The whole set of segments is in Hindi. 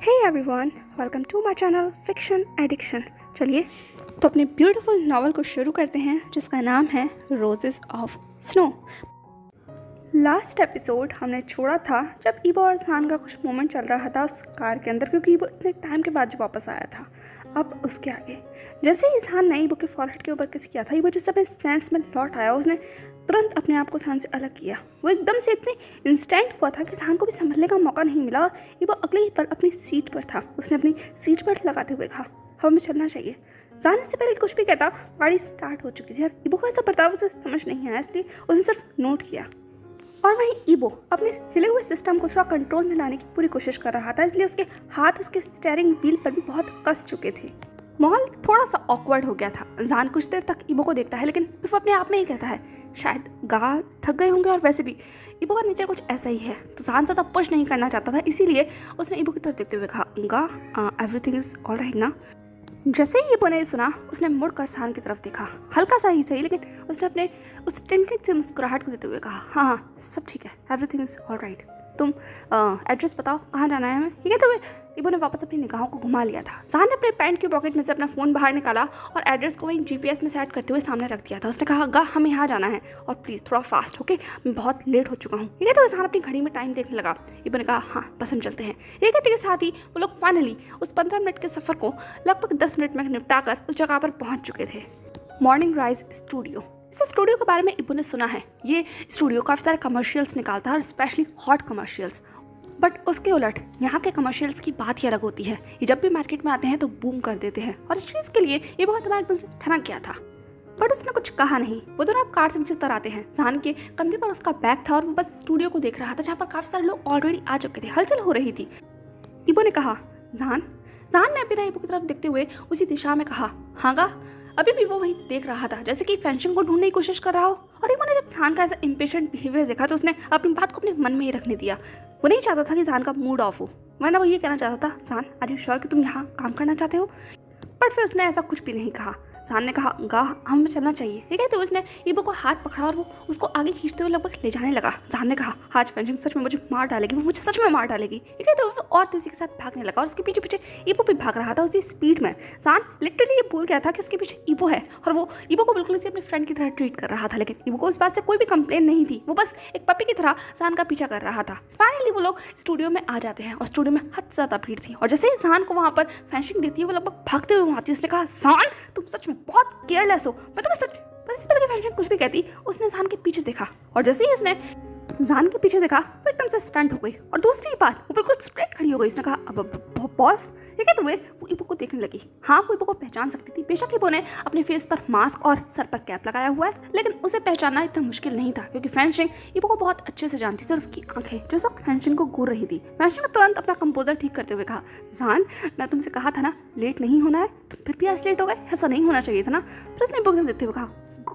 Hey everyone, welcome to my channel fiction addiction. चलिए तो अपने ब्यूटीफुल नावल को शुरू करते हैं जिसका नाम है roses of snow. Last episode हमने छोड़ा था जब ईबो और जहान का कुछ मोमेंट चल रहा था उस कार के अंदर, क्योंकि ईबो इतने टाइम के बाद जो वापस आया था। अब उसके आगे जैसे ही जहान ने ईबो के फॉरहेड के ऊपर किस किया था, ईबो जिस अपने सेंस में लौट आया उसने तुरंत अपने आप को जहान से अलग किया। वो एकदम से इतने इंस्टेंट हुआ था कि जहान को भी संभलने का मौका नहीं मिला। ईबो अगले ही पल अपनी सीट पर था। उसने अपनी सीट पर लगाते हुए कहा, हमें चलना चाहिए। जहान इससे पहले कुछ भी कहता, गाड़ी स्टार्ट हो चुकी थी और ईबो का ऐसा बर्ताव उसे समझ नहीं आया, इसलिए उसने सिर्फ नोट किया। और वहीं ईबो अपने हिले हुए सिस्टम को थोड़ा कंट्रोल में लाने की पूरी कोशिश कर रहा था, इसलिए उसके हाथ उसके स्टीयरिंग व्हील पर भी बहुत कस चुके थे। माहौल थोड़ा सा ऑकवर्ड हो गया था। जहान कुछ देर तक ईबो को देखता है, लेकिन फिर वो अपने आप में ही कहता है शायद गा थक गए होंगे, और वैसे भी ईबो का नेचर कुछ ऐसा ही है। तो जहान ज़्यादा पुश नहीं करना चाहता था, इसीलिए उसने ईबो की तरफ देखते हुए कहा, गा एवरीथिंग इज ऑल राइट ना। जैसे ही ईबो ने सुना, उसने मुड़कर जहान की तरफ देखा, हल्का सा ही सही, लेकिन उसने अपने उस टिंटेड से मुस्कुराहट को देते हुए कहा, हाँ सब ठीक है, एवरीथिंग इज ऑल राइट। तुम एड्रेस बताओ, कहाँ जाना है हमें। ठीक है, तो ईबो ने वापस अपनी निगाहों को घुमा लिया था। जहान ने अपने पैंट की पॉकेट में से अपना फ़ोन बाहर निकाला और एड्रेस को वहीं जीपीएस में सेट करते हुए सामने रख दिया था। उसने कहा, गा हमें यहाँ जाना है और प्लीज़ थोड़ा फास्ट, ओके, मैं बहुत लेट हो चुका हूँ। ठीक है, तो जहान अपनी घड़ी में टाइम देखने लगा। ईबो ने कहा, हाँ बस हम चलते हैं। ये कहते के साथ ही वो लोग फाइनली उस 15 मिनट के सफ़र को लगभग 10 मिनट में निपटा कर उस जगह पर पहुँच चुके थे, मॉर्निंग राइज स्टूडियो। इस स्टूडियो के बारे में ईबो ने सुना है। ये स्टूडियो काफ़ी सारे कमर्शियल्स निकालता है, और स्पेशली हॉट कमर्शियल्स। बट उसके उलट यहाँ के कमर्शियल्स की बात ही अलग होती है। ये जब भी मार्केट में आते हैं तो बूम कर देते हैं, और इस चीज़ के लिए ये बहुत दिमाग एकदम से ठनक गया था। बट उसने कुछ कहा नहीं। वो दोनों अब कार से नीचे उतर आते हैं। जहान के कंधे पर उसका बैग था और वो बस स्टूडियो को देख रहा था, जहाँ पर काफ़ी सारे लोग ऑलरेडी आ चुके थे, हलचल हो रही थी। ईबो ने कहा, जहान ने बिना ईबो की तरफ देखते हुए उसी दिशा में कहा, हाँ गा। अभी भी वो वहीं देख रहा था, जैसे कि फेंशिंग को ढूंढने की कोशिश कर रहा हो। और ईबो ने जब जहान का ऐसा इम्पेशेंट बिहेवियर देखा तो उसने अपनी बात को अपने मन में ही रखने दिया। वो नहीं चाहता था कि जहान का मूड ऑफ हो, वरना वो ये कहना चाहता था, जहान आर यू श्योर कि तुम यहाँ काम करना चाहते हो। बट फिर उसने ऐसा कुछ भी नहीं कहा। जहान ने कहा, गा हमें चलना चाहिए। ठीक है, तो उसने ईबो को हाथ पकड़ा और वो उसको आगे खींचते हुए लगभग ले जाने लगा। जहान ने कहा, आज फेंशिंग सच में मुझे मार डालेगी, वो मुझे सच में मार डालेगी। ठीक है, तो वो और तेजी के साथ भागने लगा और उसके पीछे पीछे ईबो भी भाग रहा था उसी स्पीड में। जहान लिटरली ये भूल गया था कि उसके पीछे ईबो है, और वो ईबो को बिल्कुल इसे अपने फ्रेंड की तरह ट्रीट कर रहा था। लेकिन ईबो को उस बात से कोई भी कंप्लेन नहीं थी। वो बस एक पपी की तरह जहान का पीछा कर रहा था। फाइनली वो लोग स्टूडियो में आ जाते हैं, और स्टूडियो में हद से ज़्यादा भीड़ थी। और जैसे ही जहान को वहाँ पर फेंशिंग देती है, वो लगभग भागते हुए वहाँ आती है। उसने कहा, जहान तुम सच में बहुत केयरलेस हो, मैं तुम्हें सच प्रिंसिपल के फेंशिंग कुछ भी कहती। उसने जहान के पीछे देखा, और जैसे ही उसने जहान के पीछे देखा वो एकदम से स्टंट हो गई। और दूसरी बात, वो बिल्कुल स्ट्रेट खड़ी हो गई। उसने कहा, अब बॉस। ठीक है, तो वो ईबो को देखने लगी। हाँ, वो ईबो को पहचान सकती थी। बेशक ईबो ने अपने फेस पर मास्क और सर पर कैप लगाया हुआ है, लेकिन उसे पहचानना इतना मुश्किल नहीं था, क्योंकि फेंशिंग ईबो को बहुत अच्छे से जानती थी। और उसकी आंखें जो उस वक्त फेंशिंग को घूर रही थी। फेंशिंग ने तुरंत अपना कंपोजर ठीक करते हुए कहा, जहान मैं तुमसे कहा था ना लेट नहीं होना है, तो फिर भी आज लेट हो गए, ऐसा नहीं होना चाहिए था ना। फिर उसने ईबो को देखते हुए कहा,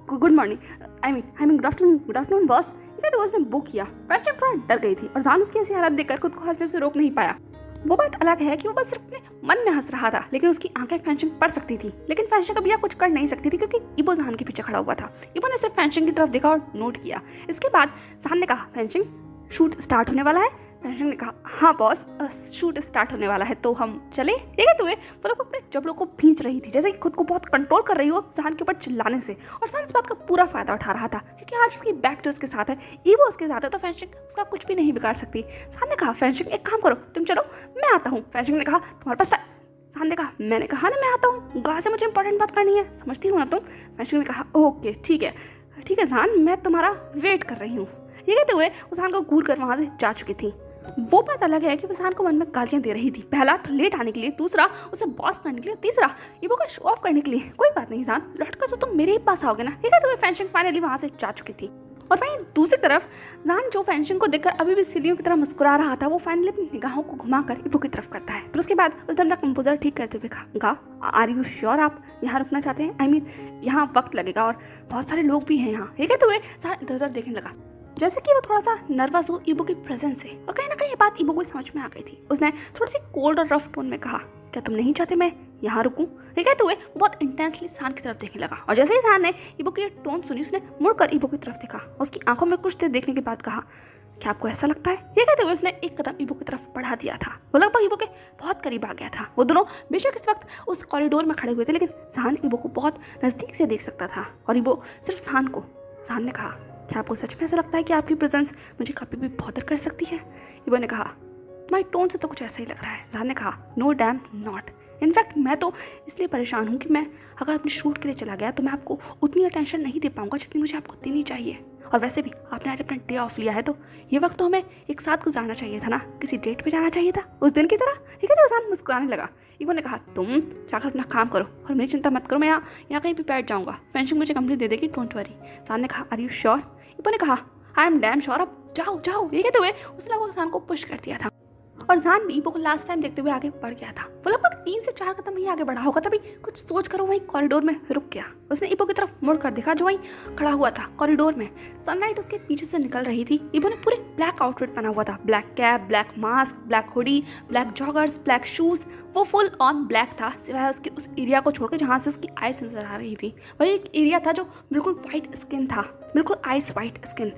good morning, I mean good afternoon boss. ठीक है, तो उसने बुक किया। फेंशिंग थोड़ा डर गई थी, और जहान उसकी ऐसी हालत देखकर खुद को हंसने से रोक नहीं पाया। वो बात अलग है कि वो बस सिर्फ अपने मन में हंस रहा था, लेकिन उसकी आंखें फेंशिंग पढ़ सकती थी। लेकिन फेंशिंग अभी कुछ कर नहीं सकती थी, क्योंकि ईबो जहान के पीछे खड़ा हुआ था। ईबो ने सिर्फ फेंशिंग की तरफ देखा और नोट किया। इसके बाद जहान ने कहा, फेंशिंग शूट स्टार्ट होने वाला है। फेंशिंग ने कहा, हाँ बॉस शूट स्टार्ट होने वाला है, तो हम चले। ठीक है, तो वो लोग अपने जबड़ों को खींच रही थी, जैसे कि खुद को बहुत कंट्रोल कर रही हो जहान के ऊपर चिल्लाने से। और जहान इस बात का पूरा फायदा उठा रहा था, क्योंकि आज उसकी बैक जो उसके साथ है, ईबो उसके साथ है, तो फेंशिंग उसका कुछ भी नहीं बिगाड़ सकती। जहान ने कहा, फेंशिंग एक काम करो, तुम चलो मैं आता हूँ। फेंशिंग ने कहा, तुम्हारे पास जहान ने कहा, मैंने कहा ना मैं आता हूँ, गा से मुझे इंपॉर्टेंट बात करनी है, समझती हो ना तुम। फेंशिंग ने कहा, ओके ठीक है जहान, मैं तुम्हारा वेट कर रही हूँ। ये कहते हुए जहान को घूर कर वहाँ से जा चुकी थी। वो बात अलग है कि वो जहान को मन में गालियां दे रही थी। पहला तो लेट आने के लिए, दूसरा उसे बॉस करने के लिए, तीसरा ईबो का शो ऑफ करने के लिए। कोई बात नहीं जहान, लौट कर तो तुम मेरे ही पास आओगे ना। ठीक है, तो फेंशिंग फाइनली वहाँ से जा चुकी थी। और वहीं दूसरी तरफ जहान जो फेंशिंग को देखकर अभी भी सीढ़ियों की तरह मुस्कुरा रहा था, वो फाइनली अपनी निगाहों को घुमाकर ईबो की तरफ करता है। फिर उसके बाद उसने अपना कंपोजर ठीक करते हुए कहा, गा आर यू श्योर आप यहाँ रुकना चाहते हैं? आई मीन यहाँ वक्त लगेगा और बहुत सारे लोग भी हैं यहाँ। ठीक है, तो जहान इधर उधर देखने लगा, जैसे कि वो थोड़ा सा नर्वस हो ईबो की प्रेजेंस से। और कहीं ना कहीं ये बात ईबो को समझ में आ गई थी। उसने थोड़ी सी कोल्ड और रफ टोन में कहा, क्या तुम नहीं चाहते मैं यहाँ रुकूं? ठीक है, तो वो बहुत इंटेंसली जहान की तरफ देखने लगा। और जैसे ही जहान ने ईबो की टोन सुनी, उसने मुड़कर ईबो की तरफ देखा। उसकी आंखों में कुछ देर देखने के बाद कहा, क्या आपको ऐसा लगता है? ये कहते हुए उसने एक कदम ईबो की तरफ बढ़ा दिया था। वो लगभग ईबो के बहुत करीब आ गया था। वो दोनों बेशक इस वक्त उस कॉरिडोर में खड़े हुए थे, लेकिन जहान ईबो को बहुत नज़दीक से देख सकता था और ईबो सिर्फ जहान ने कहा, क्या आपको सच में ऐसा लगता है कि आपकी प्रेजेंस मुझे कभी भी बॉदर कर सकती है? ईबो ने कहा, तुम्हारी टोन से तो कुछ ऐसा ही लग रहा है। जहान ने कहा, नो डैम नॉट। इनफैक्ट मैं तो इसलिए परेशान हूँ कि मैं अगर अपने शूट के लिए चला गया तो मैं आपको उतनी अटेंशन नहीं दे पाऊंगा जितनी मुझे आपको देनी चाहिए। और वैसे भी आपने आज अपना डे ऑफ लिया है तो ये वक्त तो हमें एक साथ गुजारना चाहिए था ना, किसी डेट पे जाना चाहिए था उस दिन की तरह। ठीक है, तो इंसान मुस्कुराने लगा। ईबो ने कहा, तुम जाकर अपना काम करो और मेरी चिंता मत करो, मैं यहाँ कहीं भी बैठ जाऊँगा, फ्रेंडशिप मुझे कंप्लीट दे देगी, डोंट वरी। इंसान ने कहा, आर यू श्योर? ईबो ने कहा, आई एम डैम श्योर, अब जाओ जाओ। ये कहते हुए उसने लगभग इंसान को पुश कर दिया था और जान भी ईबो को लास्ट टाइम देखते हुए आगे बढ़ गया था। वो लगभग 3 से 4 कदम ही आगे बढ़ा होगा, तभी कुछ सोच कर वो वहीं कॉरिडोर में रुक गया। उसने ईबो की तरफ मुड़ कर देखा जो वहीं खड़ा हुआ था कॉरिडोर में। सनलाइट उसके पीछे से निकल रही थी। ईबो ने पूरे ब्लैक आउटफिट पहना हुआ था, black cap, black mask, black hoodie, black joggers, black shoes. वो फुल ऑन ब्लैक था सिवाय उसके उस एरिया को छोड़कर जहाँ से उसकी आइस नजर आ रही थी। वही एक एरिया था जो बिल्कुल वाइट स्किन था, बिल्कुल आइस वाइट स्किन,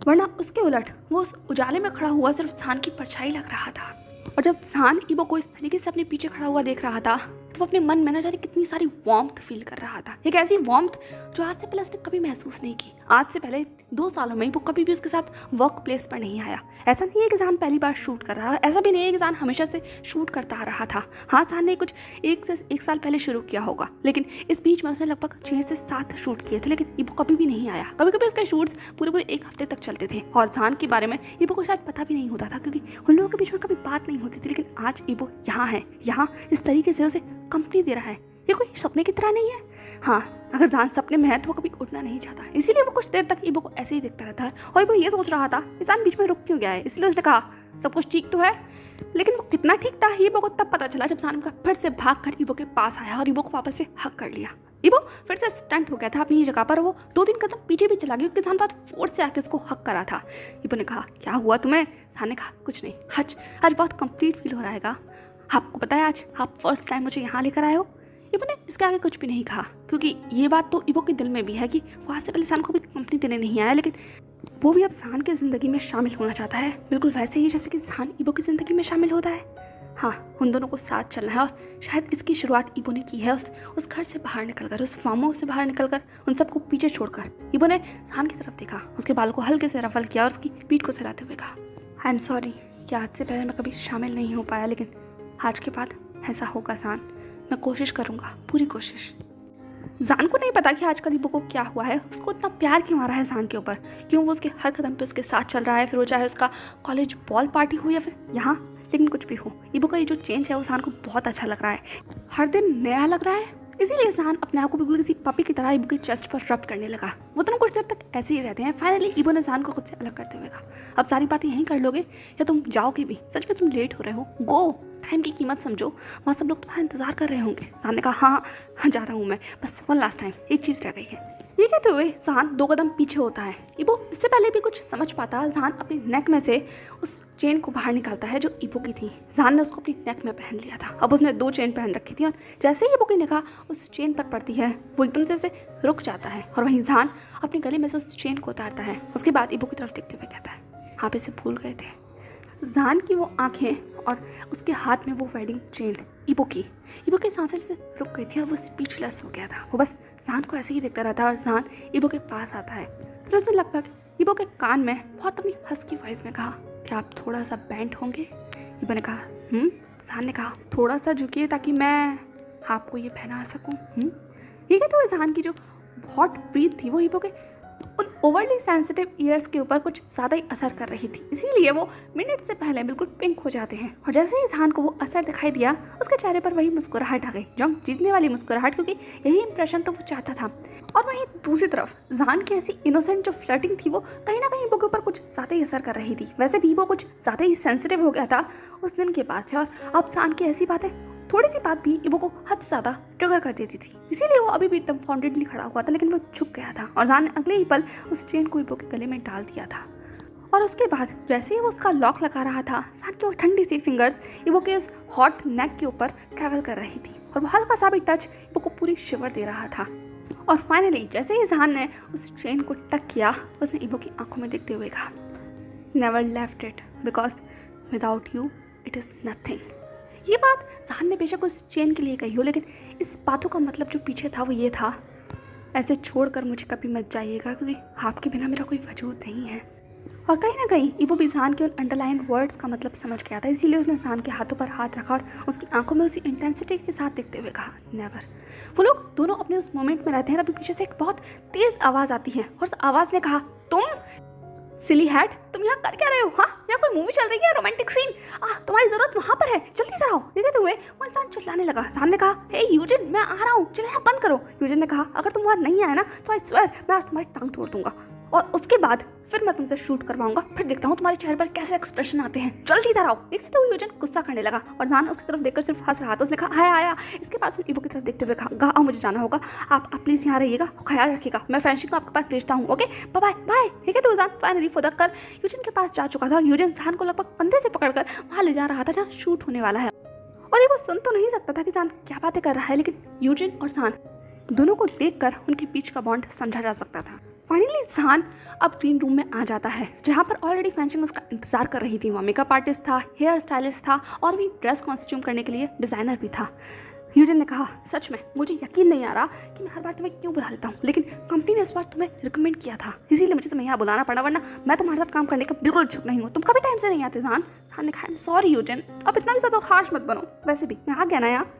वरना उसके उलट वो उस उजाले में खड़ा हुआ सिर्फ जहान की परछाई लग रहा था। और जब जहान ईबो को इस तरीके से अपने पीछे खड़ा हुआ देख रहा था तो वो अपने मन में न जाने कितनी सारी वार्मथ फील कर रहा था। एक ऐसी वार्मथ जो आज से पहले उसने कभी महसूस नहीं की। आज से पहले 2 सालों में वो कभी भी उसके साथ वर्क प्लेस पर नहीं आया। ऐसा नहीं है कि जहान पहली बार शूट कर रहा है, ऐसा भी नहीं है कि जहान हमेशा से शूट करता आ रहा था। हाँ, जहान ने कुछ 1 से 1 साल पहले शुरू किया होगा, लेकिन इस बीच में उसने लगभग 6 से 7 शूट किए थे, लेकिन ईबो कभी भी नहीं आया। कभी कभी उसके शूट्स पूरे 1 हफ्ते तक चलते थे और जहान के बारे में ईबो को शायद पता भी नहीं होता था, क्योंकि उन लोगों के बीच में कभी बात नहीं होती थी। लेकिन आज ईबो यहाँ है, यहाँ इस तरीके से उसे कंपनी दे रहा है। ये कोई सपने की तरह नहीं है। हाँ, अगर जहान सपने में है तो वो कभी उठना नहीं चाहता, इसीलिए वो कुछ देर तक ईबो को ऐसे ही देखता रहता है। और वो ये सोच रहा था इंसान बीच में रुक क्यों गया है, इसलिए उसने कहा, सब कुछ ठीक तो है। लेकिन वो कितना ठीक था ईबो को तब पता चला जब जहान का फिर से भाग कर ईबो के पास आया और ईबो को वापस से हक कर लिया। ईबो फिर से स्टंट हो गया था अपनी जगह पर। वो 2-3 कदम पीछे भी चला गया क्योंकि जहान बात फोर्स से आके उसको हक करा था। ईबो ने कहा, क्या हुआ तुम्हें? जहान ने कहा, कुछ नहीं, आज बहुत कंप्लीट फील हो रहा है। आपको पता है आज आप फर्स्ट टाइम मुझे यहाँ लेकर आए हो। ईबो ने इसके आगे कुछ भी नहीं कहा, क्योंकि ये बात तो ईबो के दिल में भी है कि वो आज से पहले जहान को भी कंपनी देने नहीं आया, लेकिन वो भी अब जहान की ज़िंदगी में शामिल होना चाहता है, बिल्कुल वैसे ही जैसे कि जहान ईबो की ज़िंदगी में शामिल होता है। हाँ, उन दोनों को साथ चलना है और शायद इसकी शुरुआत ईबो ने की है उस घर से बाहर निकलकर, उस फार्म हाउस से बाहर निकलकर, उन सबको पीछे छोड़कर। ईबो ने जहान की तरफ देखा, उसके बाल को हल्के से रफल किया और उसकी पीठ को सहलाते हुए कहा, आई एम सॉरी कि आज से पहले मैं कभी शामिल नहीं हो पाया, लेकिन आज के बाद ऐसा होगा जहान, मैं कोशिश करूँगा, पूरी कोशिश। जहान को नहीं पता कि आजकल ईबो को क्या हुआ है, उसको इतना प्यार क्यों आ रहा है जहान के ऊपर, क्यों वो उसके हर कदम पे उसके साथ चल रहा है, फिर वो चाहे उसका कॉलेज बॉल पार्टी हो या फिर यहाँ। लेकिन कुछ भी हो, ईबो का ये जो चेंज है वो जहान को बहुत अच्छा लग रहा है, हर दिन नया लग रहा है। इसीलिए जहान अपने आप को बिल्कुल किसी पपी की तरह ईबो के चेस्ट पर रब करने लगा। वो दोनों कुछ देर तक ऐसे ही रहते हैं। फाइनली ईबो ने जहान को खुद से अलग करते हुए कहा, अब सारी बातें यहीं कर लोगे या तुम जाओगे भी? सच में तुम लेट हो रहे हो, गो, टाइम की कीमत समझो, वहाँ सब लोग तुम्हारा इंतजार कर रहे होंगे। जहान ने कहा, हाँ जा रहा हूँ मैं, बस वन लास्ट टाइम, एक चीज़ रह गई है। ये कहते हुए जहान 2 कदम पीछे होता है। ईबो इससे पहले भी कुछ समझ पाता, जहान अपनी नेक में से उस चेन को बाहर निकालता है जो ईबो की थी। जहान ने उसको अपनी नेक में पहन लिया था। अब उसने 2 चेन पहन रखी थी और जैसे ही ईबो की निगाह उस चेन पर पड़ती है वो एकदम से रुक जाता है और वहीं जहान अपने गले में से उस चेन को उतारता है। उसके बाद ईबो की तरफ देखते हुए कहता है, आप इसे भूल गए थे। जहान की वो आंखें और उसके हाथ में वो वेडिंग चेन ईबो की सांसें से रुक गई थी और वो स्पीचलेस हो गया था। वो बस जहान को ऐसे ही देखता रहता है और जहान ईबो के पास आता है। फिर उसने लगभग ईबो के कान में बहुत अपनी हंसकी वॉइस में कहा, क्या आप थोड़ा सा बेंट होंगे? ईबो ने कहा, जहान ने कहा, थोड़ा सा झुकिए ताकि मैं आपको ये पहना सकूँ। ये कहते हुए जहान की जो हॉट ब्रीथ थी वो ईबो के उन ओवरली सेंसिटिव ईयर्स के ऊपर कुछ ज़्यादा ही असर कर रही थी, इसीलिए वो मिनट से पहले बिल्कुल पिंक हो जाते हैं। और जैसे ही जहान को वो असर दिखाई दिया उसके चेहरे पर वही मुस्कुराहट आ गई, जंग जीतने वाली मुस्कुराहट, क्योंकि यही इंप्रेशन तो वो चाहता था। और वहीं दूसरी तरफ जहान की ऐसी इनोसेंट जो फ्लर्टिंग थी वो कहीं ना कहीं ईबो के ऊपर कुछ ज़्यादा ही असर कर रही थी। वैसे भी ईबो कुछ ज़्यादा ही सेंसिटिव हो गया था उस दिन के बाद से, और अब जहान की ऐसी बातें, थोड़ी सी बात भी ईबो को हद से ज़्यादा ट्रिगर कर देती थी। इसीलिए वो अभी भी एकदम फाउंडेडली खड़ा हुआ था, लेकिन वो झुक गया था और जहान ने अगले ही पल उस चेन को ईबो के गले में डाल दिया था। और उसके बाद जैसे ही वो उसका लॉक लगा रहा था, जहान की वो ठंडी सी फिंगर्स ईबो के उस हॉट नेक के ऊपर ट्रैवल कर रही थी और वो हल्का सा भी टच ईबो को पूरी शिवर दे रहा था। और फाइनली जैसे ही जहान ने उस चेन को टक किया, उसने ईबो की आंखों में देखते हुए कहा, never left it because without you it is nothing. ये बात जहान ने बेशक उस चेन के लिए कही हो, लेकिन इस बातों का मतलब जो पीछे था वो ये था, ऐसे छोड़कर मुझे कभी मत जाइएगा क्योंकि आपके बिना मेरा कोई वजूद नहीं है। और कहीं ना कहीं इबो भी जहान के उन अंडरलाइन वर्ड्स का मतलब समझ गया था, इसीलिए उसने जहान के हाथों पर हाथ रखा और उसकी आंखों में उसी इंटेंसिटी के साथ देखते हुए कहा, नेवर। वो लोग दोनों अपने उस मोमेंट में रहते हैं, तभी पीछे से एक बहुत तेज आवाज़ आती है और उस आवाज़ ने कहा, तुम सिली हैट, तुम यहाँ कर क्या रहे हो? हाँ, यहाँ कोई मूवी चल रही है, रोमांटिक सीन। तुम्हारी जरूरत वहाँ पर है, जल्दी से आओ। देखते हुए वो इंसान चिल्लाने लगा। जहान ने कहा, हे यूजिन, मैं आ रहा हूँ, चिल्लाना बंद करो। यूजिन ने कहा, अगर तुम वहाँ नहीं आए ना तो आई स्वेयर मैं आज तुम्हारी टांग तोड़ दूंगा और उसके बाद फिर मैं तुमसे शूट करवाऊंगा, फिर देखता हूँ तुम्हारे चेहरे पर कैसे एक्सप्रेशन आते हैं। जल्दी इधर आओ। देखते तो यूजिन गुस्सा करने लगा और जहान उसकी तरफ देखकर सिर्फ हंस रहा था। उसने कहा, आया आया। इसके बाद सिर्फ इबो की तरफ देखते हुए कहा, मुझे जाना होगा, आप प्लीज़ यहाँ रहिएगा, ख्याल रखिएगा, मैं फैंशिंग को आपके पास भेजता हूँ, ओके बाय बाय। ठीक है, तो जहान फाइनली फुदक कर यूजिन के पास जा चुका था। यूजिन जहान को लगभग कंधे से पकड़कर वहाँ ले जा रहा था जहाँ शूट होने वाला है और ये वो सुन तो नहीं सकता था कि जहान क्या बातें कर रहा है, लेकिन यूजिन और जहान दोनों को देखकर उनके बीच का बॉन्ड समझा जा सकता था। फाइनली जहान अब ग्रीन रूम में आ जाता है जहाँ पर ऑलरेडी फैंशिंग उसका इंतजार कर रही थी। वहाँ मेकअप आर्टिस्ट था, हेयर स्टाइलिस्ट था और भी ड्रेस कॉस्ट्यूम करने के लिए डिज़ाइनर भी था। यूजिन ने कहा, सच में मुझे यकीन नहीं आ रहा कि मैं हर बार तुम्हें क्यों बुला लेता हूँ, लेकिन कंपनी ने इस बार तुम्हें रिकमेंड किया था, इसीलिए मुझे तुम्हें यहाँ बुलाना पड़ा, वरना मैं तुम्हारे साथ काम करने का बिल्कुल इच्छुक नहीं हूँ। तुम कभी टाइम से नहीं आते। जहान ने कहा, सॉरी यूजिन, अब इतना भी ज़्यादा हार्श मत बनो, वैसे भी मैं आ गया ना यहाँ,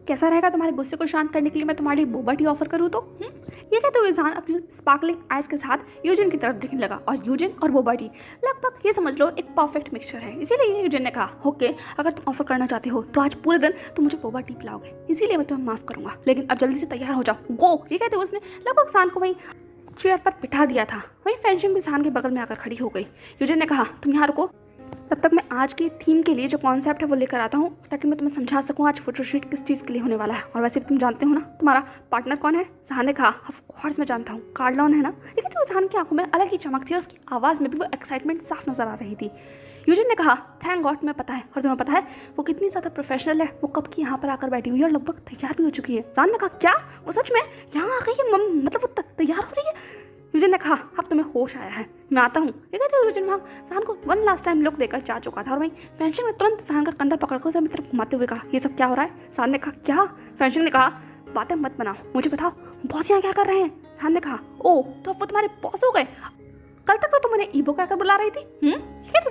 कैसा रहेगा तुम्हारे गुस्से को शांत करने के लिए मैं तुम्हारे लिए बोबा टी ऑफर करूँ तो? ये कहते हुए जहान अपनी स्पार्कलिंग आइज के साथ यूजिन की तरफ देखने लगा और यूजिन और बोबा टी लगभग ये समझ लो एक परफेक्ट मिक्सचर है। इसीलिए यूजिन ने कहा, ओके अगर तुम ऑफर करना चाहते हो तो आज पूरे दिन तुम मुझे बोबा टी पिलाओगे, इसीलिए मैं तुम्हें माफ़ करूँगा, लेकिन अब जल्दी से तैयार हो जाओ, गो। ये कहते हुए उसने लगभग जहान को वहीं चेयर पर बिठा दिया था। वहीं फैंशिंग भी जहान के बगल में आकर खड़ी हो गई। यूजिन ने कहा, तुम यहाँ रुको, तब तक मैं आज की थीम के लिए जो कॉन्सेप्ट है वो लेकर आता हूँ ताकि मैं तुम्हें समझा सकूँ आज फोटोशूट किस चीज़ के लिए होने वाला है। और वैसे भी तुम जानते हो ना तुम्हारा पार्टनर कौन है? जहान ने कहा, ऑफ कोर्स मैं जानता हूँ, कार्डलॉन है ना। लेकिन तो जहान की आंखों में अलग ही चमक थी और उसकी आवाज़ में भी वो एक्साइटमेंट साफ नजर आ रही थी। यूजिन ने कहा, थैंक गॉड मैं पता है, और तुम्हें पता है वो कितनी ज़्यादा प्रोफेशनल है, वो कब की यहाँ पर आकर बैठी हुई है और लगभग तैयार भी हो चुकी है। जहान ने कहा, क्या वो सच में यहाँ आ गई है? मतलब वो तैयार हो रही है? यूजिन ने कहा, अब तुम्हें होश आया है, मैं आता हूँ। ये कहते हुए यूजिन वहाँ जहान को वन लास्ट टाइम लुक देकर जा चुका था और वहीं फैंशिंग ने तुरंत जहान का कंधा पकड़कर उसे अपनी तरफ घुमाते हुए कहा, ये सब क्या हो रहा है? जहान ने कहा, क्या? फैंशिंग ने कहा, बातें मत बनाओ, मुझे बताओ बॉस यहाँ क्या कर रहे हैं? जहान ने कहा, ओ तो अब वो तुम्हारे बॉस हो गए, कल तक तो तुम उन्हें ईबो कहकर बुला रही थी।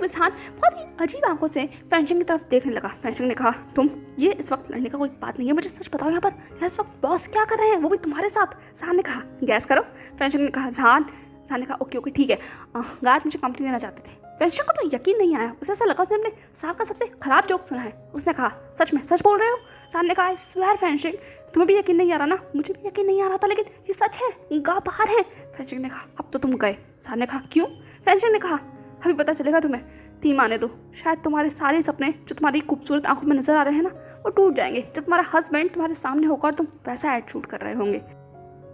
जहान बहुत ही अजीब आंखों से फैंशिंग की तरफ देखने लगा। फैंशिंग ने कहा, तुम ये इस वक्त लड़ने का कोई बात नहीं है, मुझे सच बताओ यहाँ पर इस वक्त बॉस क्या कर रहे हैं, वो भी तुम्हारे साथ? जहान ने कहा, गैस करो। फैंशिंग ने कहा, जहान ने कहा, ओके ठीक है, गायद मुझे कंपनी देना चाहते थे। फैंशिंग को तो यकीन नहीं आया, उसे ऐसा लगा उसने अपने साल का सबसे खराब जोक सुना है। उसने कहा, सच में सच बोल रहे हो? जहान ने कहा, आई स्वेयर फैंशिंग, तुम्हें भी यकीन नहीं आ रहा ना? मुझे भी यकीन नहीं आ रहा था, लेकिन ये सच है, गा बाहर है। फैंशिंग ने कहा, अब तो तुम गए। जहान ने कहा, क्यों? फैंशिंग ने कहा, अभी पता चलेगा तुम्हें, थीम आने दो, शायद तुम्हारे सारे सपने जो तुम्हारी खूबसूरत आंखों में नजर आ रहे हैं ना वो टूट जाएंगे जब तुम्हारा हस्बैंड तुम्हारे सामने होगा और तुम वैसा एड शूट कर रहे होंगे।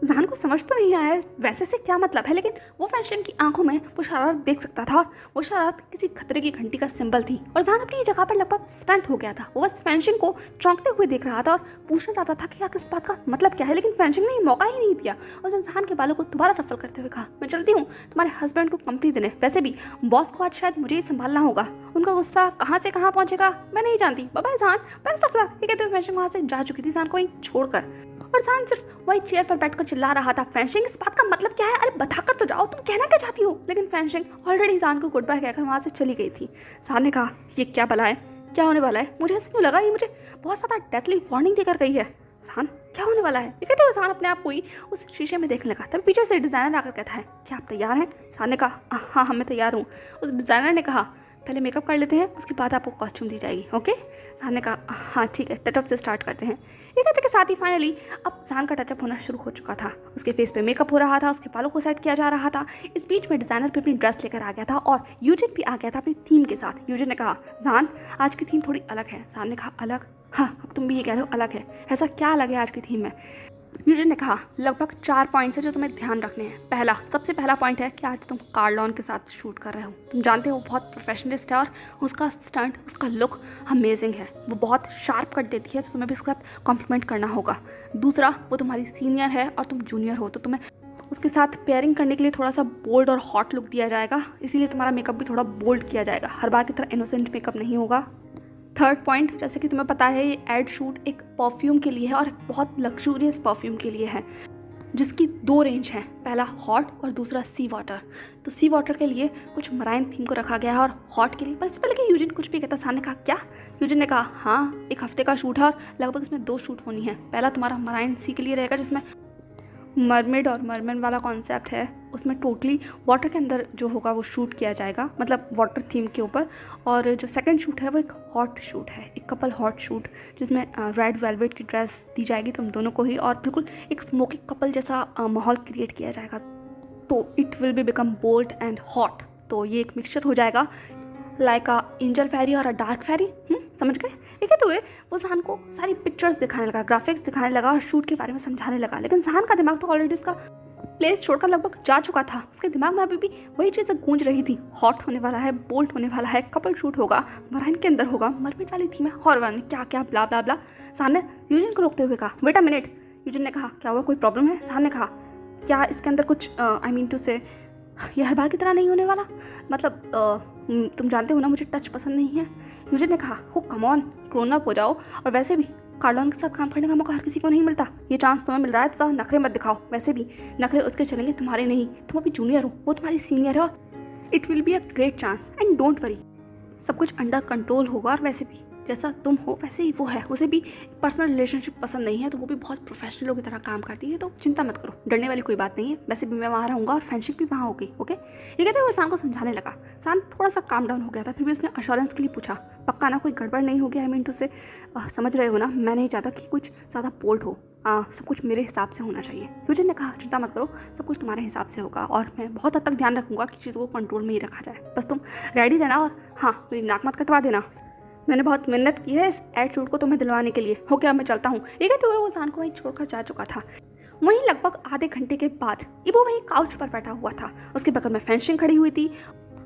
जहान को समझ तो नहीं आया वैसे से क्या मतलब है, लेकिन वो फैंशिंग की आंखों में वो शरारत देख सकता था और वो शरारत किसी खतरे की घंटी का सिंबल थी। और जहान अपनी जगह पर लगभग स्टंट हो गया था, वो बस फैंशिंग को चौंकते हुए देख रहा था और पूछना चाहता था कि आखिर इस बात का मतलब क्या है, लेकिन फैंशिंग ने मौका ही नहीं दिया। और जहान के बालों को दोबारा रफल करते हुए कहा, मैं चलती हूँ तुम्हारे हस्बैंड को कंपनी देने, वैसे भी बॉस को आज शायद मुझे ही संभालना होगा, उनका गुस्सा कहाँ से कहाँ पहुंचेगा मैं नहीं जानती। बाय जहान, बेस्ट ऑफ लक। ये कहते हुए फैंशिंग वहाँ से जा चुकी थी जहान को वहीं छोड़कर, और जहान सिर्फ वही चेयर पर बैठकर चिल्ला रहा था, फैंशिंग इस बात का मतलब क्या है? अरे बताकर तो जाओ, तुम कहना क्या चाहती हो? लेकिन फैंशिंग ऑलरेडी जहान को गुड बाय कहकर वहाँ से चली गई थी। जहान ने कहा, ये क्या भला है, क्या होने वाला है? मुझे ऐसा क्यों लगा ये मुझे बहुत ज़्यादा डेथली वार्निंग देकर गई है। जहान, क्या होने वाला है? ये कहते हुए जहान अपने आप को ही उस शीशे में देखने लगा। तब पीछे से डिज़ाइनर आकर कहता है, क्या आप तैयार हैं? जहान ने कहा, हाँ मैं तैयार हूँ। उस डिज़ाइनर ने कहा, पहले मेकअप कर लेते हैं, उसके बाद आपको कॉस्ट्यूम दी जाएगी, ओके? जहान ने कहा, हाँ ठीक है, टचअप से स्टार्ट करते हैं। ये कहते के साथ ही फाइनली अब जहान का टचअप होना शुरू हो चुका था। उसके फेस पे मेकअप हो रहा था, उसके बालों को सेट किया जा रहा था। इस बीच में डिज़ाइनर भी अपनी ड्रेस लेकर आ गया था और यूजिन भी आ गया था अपनी थीम के साथ। यूजिन ने कहा, जहान आज की थीम थोड़ी अलग है। जहान ने कहा, अलग? हाँ अब तुम भी ये कह रहे हो अलग है, ऐसा क्या अलग है आज की थीम में? यूजिन ने कहा, लगभग 4 पॉइंट्स है जो तुम्हें ध्यान रखने हैं। सबसे पहला पॉइंट है कि आज तुम कार्डलॉन के साथ शूट कर रहे हो। तुम जानते हो वो बहुत प्रोफेशनलिस्ट है और उसका स्टंट, उसका लुक अमेजिंग है, वो बहुत शार्प कट देती है, तो तुम्हें भी इसके साथ कॉम्प्लीमेंट करना होगा। दूसरा, वो तुम्हारी सीनियर है और तुम जूनियर हो, तो तुम्हें उसके साथ पेयरिंग करने के लिए थोड़ा सा बोल्ड और हॉट लुक दिया जाएगा, इसीलिए तुम्हारा मेकअप भी थोड़ा बोल्ड किया जाएगा, हर बार की तरह इनोसेंट मेकअप नहीं होगा। थर्ड पॉइंट, जैसे कि तुम्हें पता है ये एड शूट एक परफ्यूम के लिए है और बहुत लग्जूरियस परफ्यूम के लिए है, जिसकी 2 रेंज हैं, पहला हॉट और दूसरा सी वाटर। तो सी वाटर के लिए कुछ मराइन थीम को रखा गया है और हॉट के लिए बस पहले कि यूजिन कुछ भी कहता, सान ने कहा क्या? यूजिन ने कहा हाँ, 1 हफ्ते का शूट है और लगभग इसमें 2 शूट होनी है। पहला तुम्हारा मराइन सी के लिए रहेगा, जिसमें मरमेड और मरमेन वाला कॉन्सेप्ट है, उसमें टोटली वाटर के अंदर जो होगा वो शूट किया जाएगा, मतलब वाटर थीम के ऊपर। और जो सेकंड शूट है वो एक हॉट शूट है, एक कपल हॉट शूट, जिसमें रेड वेलवेट की ड्रेस दी जाएगी तुम दोनों को ही और बिल्कुल एक स्मोकी कपल जैसा माहौल क्रिएट किया जाएगा। तो it will be become bold and hot. तो ये एक मिक्सचर हो जाएगा लाइक अ एंजल फेरी और अ डार्क फेरी। समझ गए? ठीक है, तो वो जहान को सारी पिक्चर्स दिखाने लगा, ग्राफिक्स दिखाने लगा और शूट के बारे में समझाने लगा। लेकिन जहान का दिमाग तो ऑलरेडी इसका प्लेस छोड़कर लगभग जा चुका था। उसके दिमाग में अभी भी वही चीज़ें गूंज रही थी, हॉट होने वाला है, बोल्ड होने वाला है, कपल शूट होगा, मराइन के अंदर होगा, मरमेड वाली थीम है, हॉरर वाली, क्या क्या ब्ला ब्ला ब्ला। जहान ने यूजिन को रोकते हुए कहा वेट अ मिनट। यूजिन ने कहा क्या हुआ, कोई प्रॉब्लम है? जहान ने कहा क्या इसके अंदर कुछ आई मीन टू से ये हर बार की तरह नहीं होने वाला, मतलब तुम जानते हो ना मुझे टच पसंद नहीं है। यूजिन ने कहा हो कम ऑन, ग्रोन अप हो जाओ, और वैसे भी कार्लोन के साथ काम करने का मौका हर किसी को नहीं मिलता, ये चांस तुम्हें मिल रहा है तो ज़्यादा नखरे मत दिखाओ। वैसे भी नखरे उसके चलेंगे, तुम्हारे नहीं, तुम अभी जूनियर हो, वो तुम्हारी सीनियर है और it will be a great chance and don't worry, सब कुछ अंडर कंट्रोल होगा। और वैसे भी जैसा तुम हो वैसे ही वो है, उसे भी पर्सनल रिलेशनशिप पसंद नहीं है, तो वो भी बहुत प्रोफेशनलों की तरह काम करती है, तो चिंता मत करो, डरने वाली कोई बात नहीं है। वैसे भी मैं वहाँ रहूँगा और फ्रेंडशिप भी वहाँ होगी। ओके, ये कहते हुए सान को समझाने लगा। सान थोड़ा सा काम डाउन हो गया था, फिर भी उसने अश्योरेंस के लिए पूछा पक्का ना कोई गड़बड़ नहीं हो गया? आई मीन टू से समझ रहे हो ना, मैं नहीं चाहता कि कुछ ज़्यादा बोल्ड हो, सब कुछ मेरे हिसाब से होना चाहिए। यूजिन ने कहा चिंता मत करो, सब कुछ तुम्हारे हिसाब से होगा और मैं बहुत हद तक ध्यान रखूँगा कि चीज़ों को कंट्रोल में ही रखा जाए, बस तुम रेडी रहना और हाँ मेरी नाक मत कटवा देना, मैंने बहुत मेहनत की है इस एड शूट को तुम्हें दिलवाने के लिए। हो गया, मैं चलता हूँ। ये कहते हुए वो सान को वहीं छोड़कर जा चुका था। वहीं लगभग आधे घंटे के बाद इबो वहीं काउच पर बैठा हुआ था, उसके बगल में फेंशिंग खड़ी हुई थी।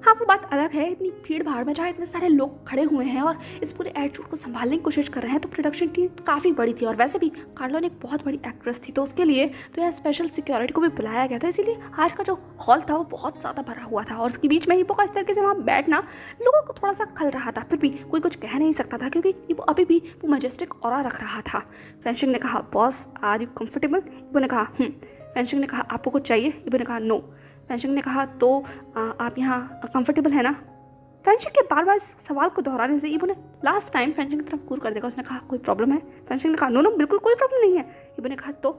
हाँ वो बात अलग है, इतनी भीड़ भाड़ में जहाँ इतने सारे लोग खड़े हुए हैं और इस पूरे एड शूट को संभालने की कोशिश कर रहे हैं, तो प्रोडक्शन टीम काफ़ी बड़ी थी और वैसे भी कार्लोन एक बहुत बड़ी एक्ट्रेस थी, तो उसके लिए तो यह स्पेशल सिक्योरिटी को भी बुलाया गया था, इसीलिए आज का जो हॉल था वो बहुत ज़्यादा भरा हुआ था और उसके बीच में हिप्पो का इस तरीके से वहाँ बैठना लोगों को थोड़ा सा खल रहा था। फिर भी कोई कुछ कह नहीं सकता था क्योंकि हिप्पो अभी भी वो मैजेस्टिक ऑरा रख रहा था। फेंशिंग ने कहा boss are you comfortable? Hippo ने कहा फेंशिंग ने कहा आपको कुछ चाहिए? हिप्पो ने कहा नो। फेंशिंग ने कहा तो आप यहाँ कंफर्टेबल है ना? फेंशिंग के बार बार सवाल को दोहराने से इबो ने लास्ट टाइम फेंशिंग की तरफ घूर कर देखा। उसने कहा कोई प्रॉब्लम है? फेंशिंग ने कहा नो बिल्कुल कोई प्रॉब्लम नहीं है। इबो ने कहा तो?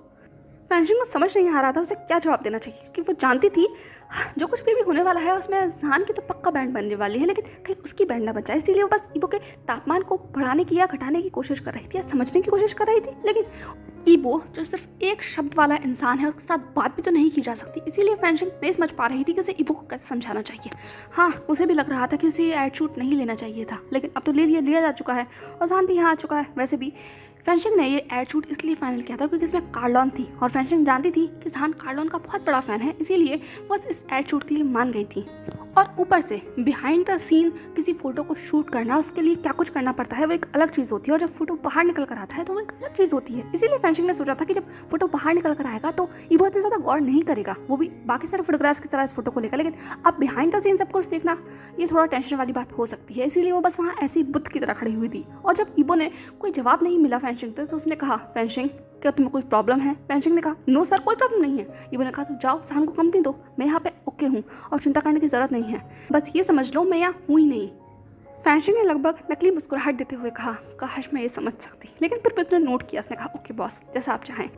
फेंशिंग को समझ नहीं आ रहा था उसे क्या जवाब देना चाहिए, क्योंकि वो जानती थी जो कुछ भी होने वाला है उसमें जहान की तो पक्का बैंड बनने वाली है, लेकिन कहीं उसकी बैंड ना बच जाए, इसीलिए वो बस इबो के तापमान को बढ़ाने की या घटाने की कोशिश कर रही थी या समझने की कोशिश कर रही थी। लेकिन इबो जो सिर्फ एक शब्द वाला इंसान है, उसके साथ बात भी तो नहीं की जा सकती, इसीलिए फेंशिंग नहीं समझ पा रही थी कि उसे इबो को कैसे समझाना चाहिए। हाँ उसे भी लग रहा था कि उसे ये एड शूट नहीं लेना चाहिए था, लेकिन अब तो लिया जा चुका है और जहान भी यहाँ आ चुका है। वैसे भी फेंशिंग ने ये एड शूट इसलिए फाइनल किया था क्योंकि इसमें कार्लोन थी और फेंशिंग जानती थी कि जहान कार्लोन का बहुत बड़ा फ़ैन है, इसीलिए बस इस एड शूट के लिए मान गई थी। और ऊपर से बिहाइंड द सीन किसी फोटो को शूट करना, उसके लिए क्या कुछ करना पड़ता है वो एक अलग चीज़ होती है, और जब फोटो बाहर निकल कर आता है तो वो एक अलग चीज़ होती है। इसीलिए फेंशिंग ने सोचा था कि जब फोटो बाहर निकल कर आएगा तो ये बहुत ज़्यादा गौर नहीं करेगा, वो भी बाकी सारे फोटोग्राफ्स की तरह इस फोटो को लेकर, लेकिन अब बिहाइंड द सीन सब कुछ देखना ये थोड़ा टेंशन वाली बात हो सकती है, इसीलिए वो बस वहाँ ऐसी बुत की तरह खड़ी हुई थी। और जब इबो ने कोई जवाब नहीं मिला फेंशिंग से, तो उसने कहा फेंशिंग क्या तुम्हें कोई प्रॉब्लम है? फेंशिंग ने कहा नो सर कोई प्रॉब्लम नहीं है। इबो ने कहा तो जाओ जहान को कंपनी दो, मैं यहाँ पे ओके हूँ और चिंता करने की ज़रूरत नहीं है, बस ये समझ लो मैं यहाँ हूँ ही नहीं। फेंशिंग ने लगभग नकली मुस्कुराहट देते हुए कहा काश मैं ये समझ सकती, लेकिन फिर उसने नोट किया। उसने कहा ओके बॉस जैसा आप चाहें।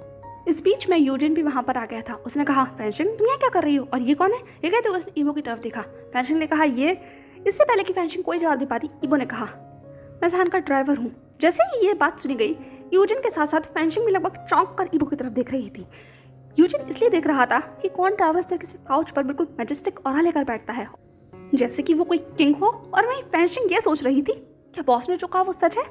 इस बीच में यूजिन भी वहाँ पर आ गया था। उसने कहा फेंशिंग तुम यहाँ क्या कर रही हो और ये कौन है? ये कहते हुए उसने इबो की तरफ देखा। फेंशिंग ने कहा ये। इससे पहले कि फेंशिंग कोई जवाब दे पाती, इबो ने कहा मैं जहान का ड्राइवर हूँ। जैसे ही ये बात सुनी गई, यूजिन के साथ साथ फेंशिंग भी लगभग चौंक कर इबो की तरफ देख रही थी। यूजिन इसलिए देख रहा था कि कौन ड्राइवर इस तरीके से काउच पर बिल्कुल मैजेस्टिक ऑरा लेकर बैठता है जैसे कि वो कोई किंग हो, और वहीं फेंशिंग ये सोच रही थी क्या बॉस ने जो कहा वो सच है?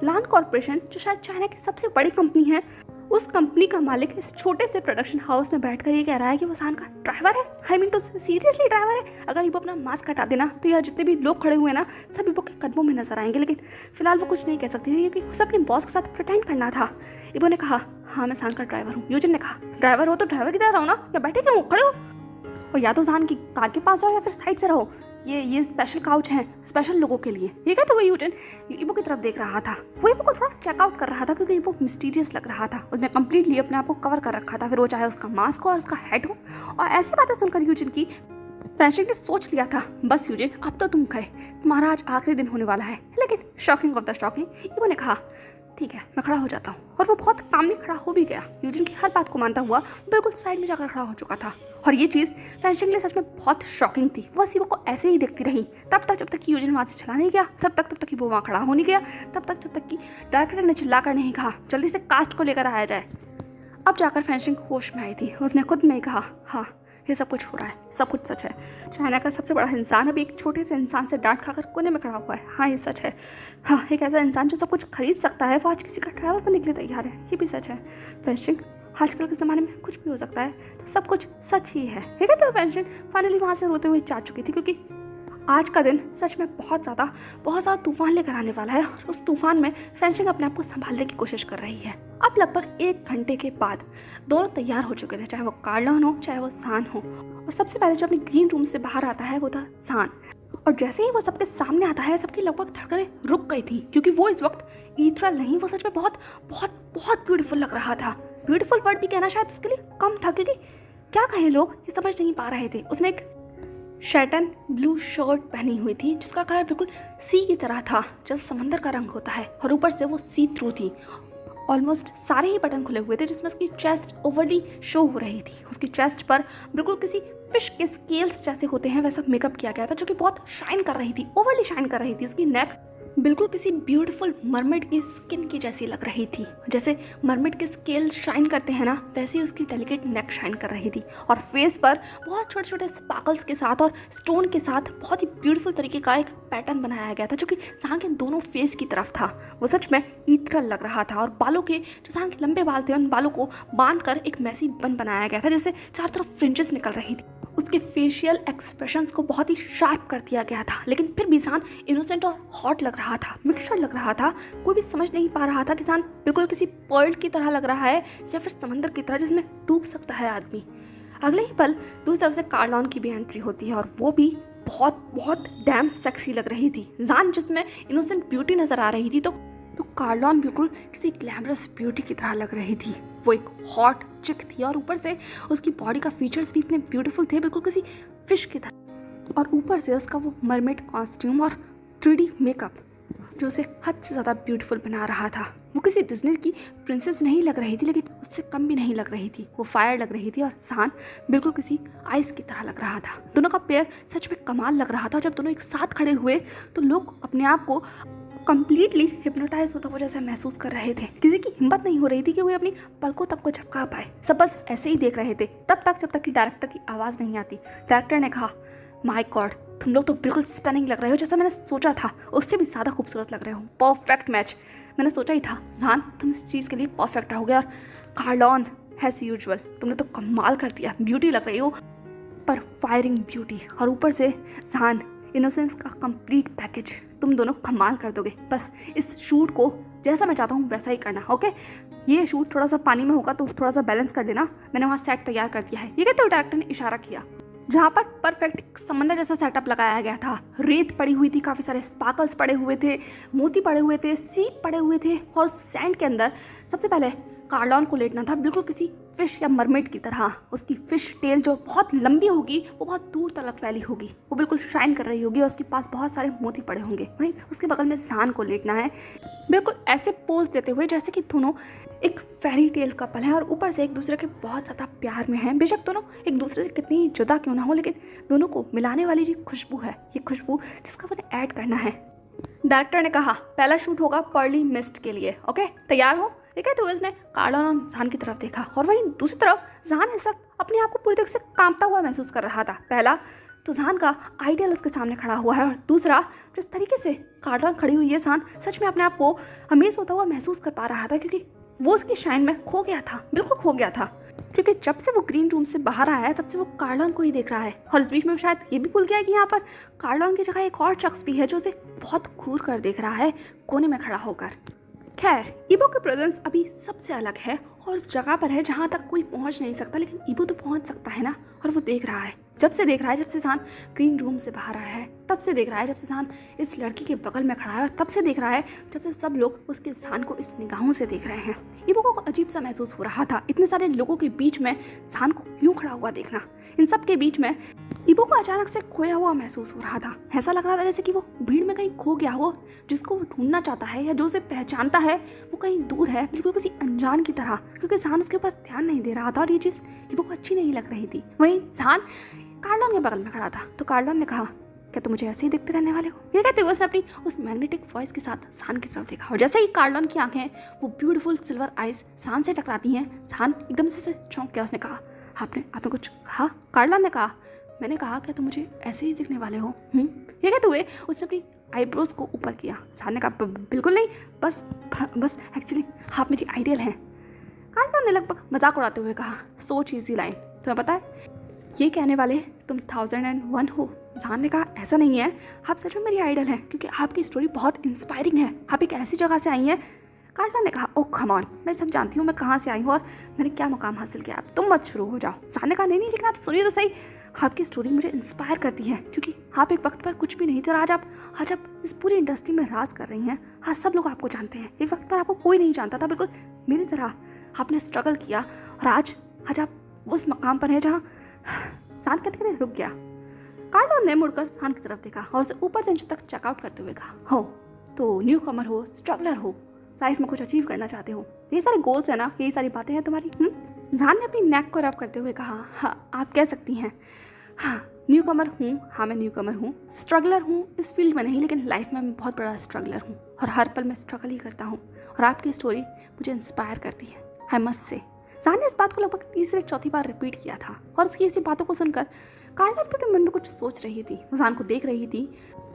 लान कॉर्पोरेशन जो शायद चाइना की सबसे बड़ी कंपनी है उस कंपनी का मालिक इस छोटे से प्रोडक्शन हाउस में बैठकर ये कह रहा है कि वो शान का ड्राइवर है। I mean to seriously driver है। अगर इबो अपना मास्क हटा देना तो यहाँ जितने भी लोग खड़े हुए हैं ना, सब इबो के कदमों में नजर आएंगे। लेकिन फिलहाल वो कुछ नहीं कह सकती क्योंकि उसे अपने बॉस के साथ प्रिटेंड करना था। इबो ने कहा, हाँ मैं शान का ड्राइवर हूँ। यूजिन ने कहा, ड्राइवर हो तो ड्राइवर की तरह रहो ना, या बैठे क्यों खड़े हो, और या तो शान की कार के पास रहो या फिर साइड से रहो। ये स्पेशल काउच है स्पेशल लोगों के लिए। ये क्या, तो वो यूजिन इबो की तरफ देख रहा था। वो इबो को थोड़ा चेकआउट कर रहा था क्योंकि इबो मिस्टीरियस लग रहा था। उसने कंप्लीटली अपने आप को कवर कर रखा था, फिर वो चाहे उसका मास्क हो और उसका हेड हो। और ऐसी बातें सुनकर यूजिन की फैंशिंग ने सोच लिया था, बस यूजिन अब तो तुम गए, तुम्हारा आज आखिरी दिन होने वाला है। लेकिन शॉकिंग ऑफ द शॉकिंग, इबो ने कहा, ठीक है मैं खड़ा हो जाता हूँ। और वो बहुत कामली खड़ा हो भी गया। यूजिन की हर बात को मानता हुआ बिल्कुल साइड में जाकर खड़ा हो चुका था। और ये चीज़ फैंशिंग के लिए सच में बहुत शॉकिंग थी। वो इबो को ऐसे ही देखती रही तब तक जब तक कि यूजिन वहाँ से चला नहीं गया, तब तक कि वो वहाँ खड़ा हो नहीं गया, तब तक जब तक कि डायरेक्टर ने चिल्लाकर नहीं कहा, जल्दी से कास्ट को लेकर आया जाए। अब जाकर फैंशिंग होश में आई थी। उसने खुद में ही कहा, हाँ ये सब कुछ हो रहा है, सब कुछ सच है। चाइना का सबसे बड़ा इंसान अभी एक छोटे से इंसान से डांट खाकर कोने में खड़ा हुआ है। हाँ ये सच है। हाँ एक ऐसा इंसान जो सब कुछ खरीद सकता है वो आज किसी का ड्राइवर बनने के लिए तैयार है, ये भी सच है। फैंशिंग, आजकल के ज़माने में कुछ भी हो सकता है, तो सब कुछ सच ही है। ठीक है, तो फैंशिंग फाइनली वहाँ से रोते हुए जा चुकी थी क्योंकि आज का दिन सच में बहुत ज़्यादा तूफान लेकर आने वाला है। और उस तूफान में फैंशिंग अपने आप को संभालने की कोशिश कर रही है। अब लगभग 1 घंटे के बाद दोनों तैयार हो चुके थे, चाहे वो कार्लन हो चाहे वो शान हो। और सबसे पहले जो अपनी ग्रीन रूम से बाहर आता है वो था शान। और जैसे ही वो सबके सामने आता है, सबकी लगभग धड़कनें रुक गई थी क्योंकि वो इस वक्त ईथरल नहीं, वो सच में बहुत बहुत बहुत ब्यूटीफुल लग रहा था। ब्यूटीफुल वर्ड भी कहना शायद उसके लिए कम था क्योंकि क्या कहें, लोग ये समझ नहीं पा रहे थे। उसने एक शैटन ब्लू शर्ट पहनी हुई थी जिसका कलर बिल्कुल सी की तरह था, जैसे समंदर का रंग होता है। और ऊपर से वो सी थ्रू थी। ऑलमोस्ट सारे ही बटन खुले हुए थे जिसमें उसकी चेस्ट ओवरली शो हो रही थी। उसकी चेस्ट पर बिल्कुल किसी फिश के स्केल्स जैसे होते हैं वैसा मेकअप किया गया था जो कि बहुत शाइन कर रही थी, ओवरली शाइन कर रही थी। उसकी नेक बिल्कुल किसी ब्यूटीफुल मरमेड की स्किन की जैसी लग रही थी। जैसे मरमेड के स्केल शाइन करते हैं ना, वैसे ही उसकी डेलिकेट नेक शाइन कर रही थी। और फेस पर बहुत छोटे छोटे स्पार्कल्स के साथ और स्टोन के साथ बहुत ही ब्यूटीफुल तरीके का एक पैटर्न बनाया गया था जो कि शान के दोनों फेस की तरफ था। वो सच में ईथरल लग रहा था। और बालों के जो शान के लंबे बाल थे उन बालों को बांध कर एक मैसी बन बनाया गया था जिससे चारों तरफ फ्रिंजेस निकल रही थी। उसके फेशियल एक्सप्रेशंस को बहुत ही शार्प कर दिया गया था, लेकिन फिर भी शान इनोसेंट और हॉट लग रहा था, मिक्सचर लग रहा था। कोई भी समझ नहीं पा रहा था कि शान बिल्कुल किसी पर्ल की तरह लग रहा है या फिर समंदर की तरह जिसमें डूब सकता है आदमी। अगले ही पल दूसरी तरफ से कार्लन की भी एंट्री होती है और वो भी बहुत बहुत डैम सेक्सी लग रही थी। जान जिसमें इनोसेंट ब्यूटी नजर आ रही थी तो कार्लन बिल्कुल किसी ग्लैमरस ब्यूटी की तरह लग रही थी। वो एक हॉट चिक थी और ऊपर से उसकी बॉडी का फीचर्स भी इतने ब्यूटीफुल थे, बिल्कुल किसी फिश की तरह। और ऊपर से उसका वो मरमेड कॉस्ट्यूम और 3D मेकअप जो उसे हद से ज़्यादा ब्यूटीफुल बना रहा था। वो किसी डिज्नी की प्रिंसेस नहीं लग रही थी, लेकिन उससे कम भी नहीं लग रही थी। वो फायर लग रही थी और शान बिल्कुल किसी आइस की तरह लग रहा था। दोनों का पेयर सच में कमाल लग रहा था। और जब दोनों एक साथ खड़े हुए तो लोग अपने आप को कंप्लीटली हिप्नोटाइज होता हुआ जैसे महसूस कर रहे थे। किसी की हिम्मत नहीं हो रही थी कि वो अपनी पलकों तक को झपका पाए। सब बस ऐसे ही देख रहे थे तब तक कि डायरेक्टर की आवाज़ नहीं आती। डायरेक्टर ने कहा, माय गॉड तुम लोग तो बिल्कुल स्टनिंग लग रहे हो, जैसा मैंने सोचा था उससे भी ज़्यादा खूबसूरत लग रहे हो। परफेक्ट मैच, मैंने सोचा ही था जान तुम इस चीज़ के लिए परफेक्ट रहोगे। और कार्लन एज यूजुअल तुमने तो कमाल कर दिया, ब्यूटी लग रही हो पर फायरिंग ब्यूटी। और ऊपर से जान इनोसेंस का कंप्लीट पैकेज, तुम दोनों कमाल कर दोगे। बस इस शूट को जैसा मैं चाहता हूँ वैसा ही करना, ओके। ये शूट थोड़ा सा पानी में होगा तो थोड़ा सा बैलेंस कर देना, मैंने वहाँ सेट तैयार कर दिया है। ये कहते हुए डायरेक्टर ने इशारा किया जहाँ पर परफेक्ट समंदर जैसा सेटअप लगाया गया था। रेत पड़ी हुई थी, काफ़ी सारे स्पार्कल्स पड़े हुए थे, मोती पड़े हुए थे, सीप पड़े हुए थे। और सैंड के अंदर सबसे पहले कार्लन को लेटना था बिल्कुल किसी फिश या मरमेड की तरह। उसकी फिश टेल जो बहुत लंबी होगी वो बहुत दूर तक फैली होगी, वो बिल्कुल शाइन कर रही होगी और उसके पास बहुत सारे मोती पड़े होंगे। वहीं उसके बगल में शान को लेटना है बिल्कुल ऐसे पोज देते हुए जैसे कि दोनों एक फेरी टेल कपल है और ऊपर से एक दूसरे के बहुत ज़्यादा प्यार में हैं। बेशक दोनों एक दूसरे से कितनी जुदा क्यों ना हो, लेकिन दोनों को मिलाने वाली जो खुशबू है, ये खुशबू जिसका मैंने ऐड करना है। डायरेक्टर ने कहा पहला शूट होगा पर्ली मिस्ट के लिए, ओके तैयार हो। ठीक है, तो उसने कार्लन और जान की तरफ देखा और वहीं दूसरी तरफ जान इस वक्त अपने आप को पूरी तरह से कांपता हुआ महसूस कर रहा था। पहला तो जान का आइडियल उसके सामने खड़ा हुआ है और दूसरा जिस तरीके से कार्लन खड़ी हुई है जान सच में अपने आप को अमेज होता हुआ महसूस कर पा रहा था क्योंकि वो उसकी शाइन में खो गया था, बिल्कुल खो गया था, क्योंकि जब से वो ग्रीन रूम से बाहर आया है तब से वो कार्लन को ही देख रहा है। और इस बीच में शायद ये भी भूल गया है कि यहाँ पर कार्लन की जगह एक और शख्स भी है जो उसे बहुत घूर कर देख रहा है कोने में खड़ा होकर। खैर, ईबो की प्रेजेंस अभी सबसे अलग है और उस जगह पर है जहाँ तक कोई पहुँच नहीं सकता, लेकिन ईबो तो पहुँच सकता है ना। और वो देख रहा है, जब से देख रहा है, जब से जान ग्रीन रूम से बाहर आया है तब से देख रहा है, जब से जान इस लड़की के बगल में खड़ा है, और तब से देख रहा है जब से सब लोग उसके जान को इस निगाहों से देख रहे हैं। ईबो को अजीब सा महसूस हो रहा था, इतने सारे लोगों के बीच में जान को यूं खड़ा हुआ देखना। इन सब के बीच में ईबो को अचानक से खोया हुआ महसूस हो रहा था। ऐसा लग रहा था जैसे कि वो भीड़ में कहीं खो गया हो, जिसको वो ढूंढना चाहता है या जो उसे पहचानता है वो कहीं दूर है, बिल्कुल किसी अनजान की तरह, क्योंकि जान उसके ऊपर ध्यान नहीं दे रहा था और ये चीज़ ईबो को अच्छी नहीं लग रही थी। वहीं जान कार्लन के बगल में खड़ा था, तो कार्लन ने कहा, क्या तुम मुझे ऐसे ही देखते रहने वाले हो? ये कहते हुए उसने अपनी उस मैग्नेटिक वॉइस के साथ जान की तरफ देखा, और जैसे ही कार्लन की आंखें वो ब्यूटीफुल सिल्वर आइज जान से टकराती हैं, जान एकदम से चौंक गया। उसने कहा, आपने कुछ कहा? कार्लन ने कहा, मैंने कहा, क्या तुम मुझे ऐसे ही देखने वाले हो? ये कहते हुए उसने अपनी आईब्रोज को ऊपर किया। जान ने कहा, बिल्कुल नहीं, बस एक्चुअली आप मेरी आइडियल हैं। कार्लन ने लगभग मजाक उड़ाते हुए कहा, सो चीज़ी लाइन, तुम्हें पता है ये कहने वाले तुम 1001 हो। जान ने कहा, ऐसा नहीं है, आप सच में मेरी आइडल हैं, क्योंकि आपकी स्टोरी बहुत इंस्पायरिंग है, आप एक ऐसी जगह से आई हैं। कार्लन ने कहा, ओह कम ऑन, मैं सब जानती हूँ मैं कहाँ से आई हूँ और मैंने क्या मुकाम हासिल किया, अब तुम मत शुरू हो जाओ। जान ने कहा, नहीं, लेकिन आप सुनिए तो सही, आपकी स्टोरी मुझे इंस्पायर करती है, क्योंकि आप एक वक्त पर कुछ भी नहीं थे और आज आप इस पूरी इंडस्ट्री में राज कर रही हैं। आज सब लोग आपको जानते हैं, एक वक्त पर आपको कोई नहीं जानता था, बिल्कुल मेरी तरह आपने स्ट्रगल किया और आज आप उस मकाम पर हैं जहाँ। जान कहते रुक गया। कार्लन ने मुड़कर जान की तरफ देखा और उसे ऊपर से नीचे तक चेकआउट करते हुए कहा, हो तो न्यू कमर हो, स्ट्रगलर हो, लाइफ में कुछ अचीव करना चाहते हो, ये सारे गोल्स है ना, यही सारी बातें हैं तुम्हारी। जान ने अपनी नेक को रब करते हुए कहा, हाँ आप कह सकती हैं, हाँ न्यू कमर हूँ, हाँ मैं न्यू कमर हूँ, स्ट्रगलर हूँ इस फील्ड में नहीं, लेकिन लाइफ में मैं बहुत बड़ा स्ट्रगलर हूँ और हर पल मैं स्ट्रगल ही करता हूँ और आपकी स्टोरी मुझे इंस्पायर करती है, आई मस्ट से। जान ने इस बात को लगभग तीसरी चौथी बार रिपीट किया था और उसकी ऐसी बातों को सुनकर कार्लन अपने मन में कुछ सोच रही थी, वो जान को देख रही थी।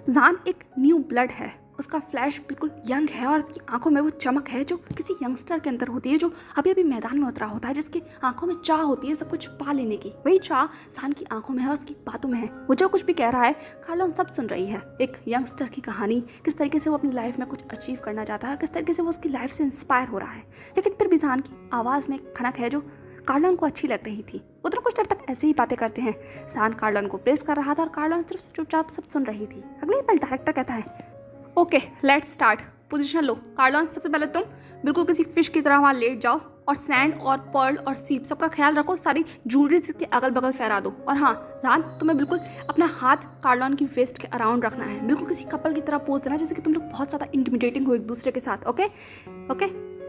जान एक न्यू ब्लड है, उसका फ्लैश बिल्कुल यंग है और उसकी आंखों में वो चमक है जो किसी यंगस्टर के अंदर होती है, जो अभी अभी मैदान में उतरा होता है, जिसकी आंखों में चाह होती है सब कुछ पा लेने की। वही चाह जान की आंखों में है और उसकी बातों में है। वो जो कुछ भी कह रहा है कार्लन सब सुन रही है। एक यंगस्टर की कहानी, किस तरीके से वो अपनी लाइफ में कुछ अचीव करना चाहता है और किस तरीके से वो उसकी लाइफ से इंस्पायर हो रहा है, लेकिन फिर भी जान की आवाज़ में एक खनक है जो कार्लन को अच्छी लग रही थी। उधर कुछ देर तक ऐसे ही बातें करते हैं। जान कार्लन को प्रेस कर रहा था और कार्लन सिर्फ चुपचाप सब सुन रही थी। अगले पल डायरेक्टर कहता है, ओके लेट्स स्टार्ट, पोजीशन लो। कार्लन सबसे पहले तुम बिल्कुल किसी फिश की तरह वहाँ लेट जाओ और सैंड और पर्ल और सीप सबका ख्याल रखो, सारी ज्वेलरी इसके अगल बगल फहरा दो। और हाँ जान, तुम्हें बिल्कुल अपना हाथ कार्लन की वेस्ट के अराउंड रखना है, बिल्कुल किसी कपल की तरह पोज देना जैसे कि तुम लोग बहुत ज़्यादा इंटिमिडेटिंग हो एक दूसरे के साथ। Okay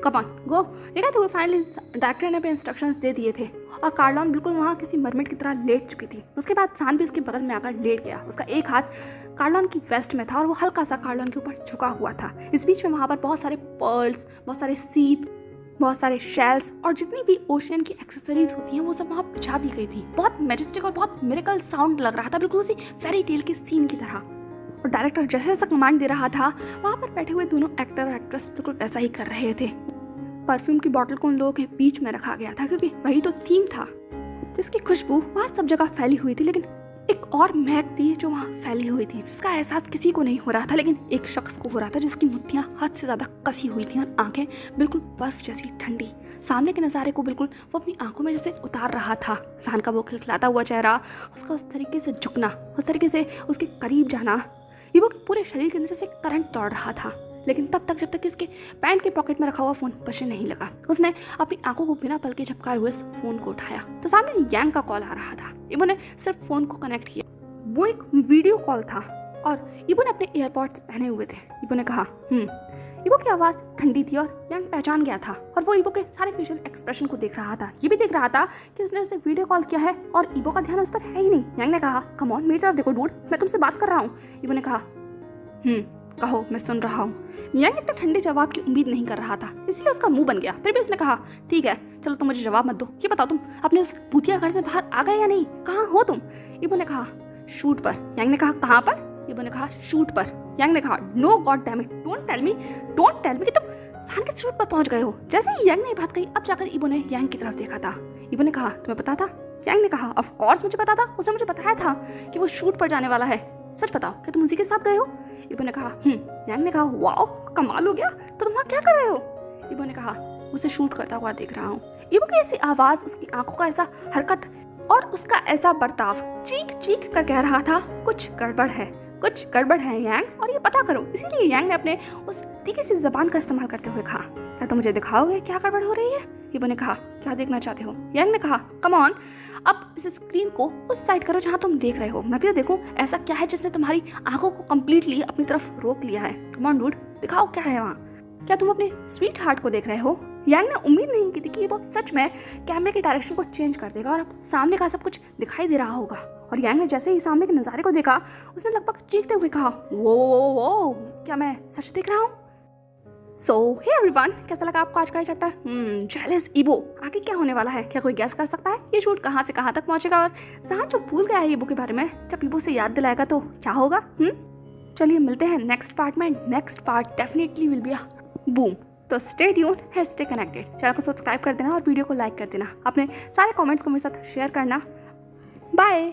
come on go. देखा तो फाइनली डायरेक्टर ने अपने इंस्ट्रक्शंस दे दिए थे और कार्लन बिल्कुल वहाँ किसी मरमेड की तरह लेट चुकी थी। उसके बाद जान भी उसके बगल में आकर लेट गया। उसका एक हाथ कार्लन की वेस्ट में था और वो हल्का सा कार्लन के ऊपर झुका हुआ था। इस बीच में वहाँ पर बहुत सारे पर्ल्स, बहुत सारे सीप, बहुत सारे शेल्स और जितनी भी ओशियन की एक्सेसरीज होती हैं वो सब वहाँ बिछा दी गई थी। बहुत मैजेस्टिक और बहुत मिरेकल साउंड लग रहा था, बिल्कुल उसी फेरी टेल के सीन की तरह। और डायरेक्टर जैसे जैसा कमांड दे रहा था वहाँ पर बैठे हुए दोनों एक्टर और एक्ट्रेस बिल्कुल वैसा ही कर रहे थे। परफ्यूम की बोतल को उन लोगों के बीच में रखा गया था क्योंकि वही तो थीम था, जिसकी खुशबू वहाँ सब जगह फैली हुई थी, लेकिन एक और महक थी जो वहाँ फैली हुई थी, जिसका एहसास किसी को नहीं हो रहा था, लेकिन एक शख्स को हो रहा था जिसकी मुट्ठियाँ हद से ज़्यादा कसी हुई थी और आंखें बिल्कुल बर्फ जैसी ठंडी। सामने के नज़ारे को बिल्कुल वो अपनी आंखों में जैसे उतार रहा था। जान का वो खिलखिलाता हुआ चेहरा, उसका उस तरीके से झुकना, उस तरीके से उसके करीब जाना, ये वो पूरे शरीर के अंदर से करंट दौड़ रहा था। लेकिन तब तक जब तक इसके पैंट के पॉकेट में रखा हुआ फ़ोन बचने नहीं लगा, उसने अपनी आंखों को बिना पलके झपकाए हुए उस फ़ोन को उठाया तो सामने यांग का कॉल आ रहा था। इबो ने सिर्फ फ़ोन को कनेक्ट किया, वो एक वीडियो कॉल था और इबो ने अपने एयरपॉड्स पहने हुए थे। इबो ने कहा इबो की आवाज़ ठंडी थी और यांग पहचान गया था और वो इबो के सारे फेशियल एक्सप्रेशन को देख रहा था। ये भी देख रहा था कि उसने उसे वीडियो कॉल किया है और इबो का ध्यान उस पर है ही नहीं। यांग ने कहा, कम ऑन मेरी तरफ देखो डूड, मैं तुमसे बात कर रहा हूँ। इबो ने कहा, कहो मैं सुन रहा हूँ। यांग इतने ठंडे जवाब की उम्मीद नहीं कर रहा था, इसलिए उसका मुंह बन गया। फिर भी उसने कहा, ठीक है चलो तुम मुझे जवाब मत दो, ये बताओ तुम अपने उस भूतिया घर से बाहर आ गए या नहीं, कहाँ हो तुम? इबो ने कहा, शूट पर। यांग ने कहा, कहाँ पर? इबो ने कहा, शूट पर। यांग ने कहा, no god damn it, don't tell me कि तुम जान के किस शूट पर पहुंच गए हो? जैसे ही यांग ने ये बात कही, अब जाकर ईबो ने यांग की तरफ देखा था। ईबो ने कहा, तुम्हें पता था? यांग ने कहा, ऑफ कोर्स मुझे पता था, उसने मुझे बताया था कि वो शूट पर जाने वाला है। सच बताओ, क्या तुम उसी के साथ गए हो? ईबो ने कहा, यांग ने कहा, वाओ कमाल हो गया, तो तुम वहाँ क्या कर रहे हो? ईबो ने कहा, उसे शूट करता हुआ देख रहा हूँ। ईबो की ऐसी आवाज, उसकी आंखों का ऐसा हरकत और उसका ऐसा बर्ताव चीख चीख कर कह रहा था, कुछ गड़बड़ है, कुछ गड़बड़ है यांग, और ये पता करो। इसीलिए यांग ने अपने उस तीखी सी जबान का इस्तेमाल करते हुए कहा, क्या तुम मुझे दिखाओगे क्या गड़बड़ हो रही है? ईबो ने कहा, क्या देखना चाहते हो? यांग ने कहा, कम ऑन, अब इस स्क्रीन को उस साइड करो जहाँ तुम देख रहे हो, मैं भी तो देखूं ऐसा क्या है जिसने तुम्हारी आंखों को कम्प्लीटली अपनी तरफ रोक लिया है। कम ऑन डूड, दिखाओ क्या है वहाँ। क्या तुम अपने स्वीट हार्ट को देख रहे हो? यांग ने उम्मीद नहीं की थी कि वो सच में कैमरे के डायरेक्शन को चेंज कर देगा और अब सामने का सब कुछ दिखाई दे रहा होगा। और यांग ने जैसे ही सामने के नज़ारे को देखा, उसने लगभग चीखते हुए कहा, वो क्या मैं सच देख रहा हूँ? सो हे एवरीवन, कैसा लगा आपको आज का ये चैप्टर? जेलस ईबो, आगे क्या होने वाला है? क्या कोई गैस कर सकता है ये शूट कहाँ से कहाँ तक पहुँचेगा? और जहाँ जो भूल गया है ईबो के बारे में, जब ईबो से याद दिलाएगा तो क्या होगा? चलिए मिलते हैं नेक्स्ट पार्ट में। Next part definitely will be a boom. तो स्टे ट्यून है, स्टे कनेक्टेड। चैनल को सब्सक्राइब कर देना और वीडियो को लाइक कर देना। अपने सारे कमेंट्स को मेरे साथ शेयर करना। बाय।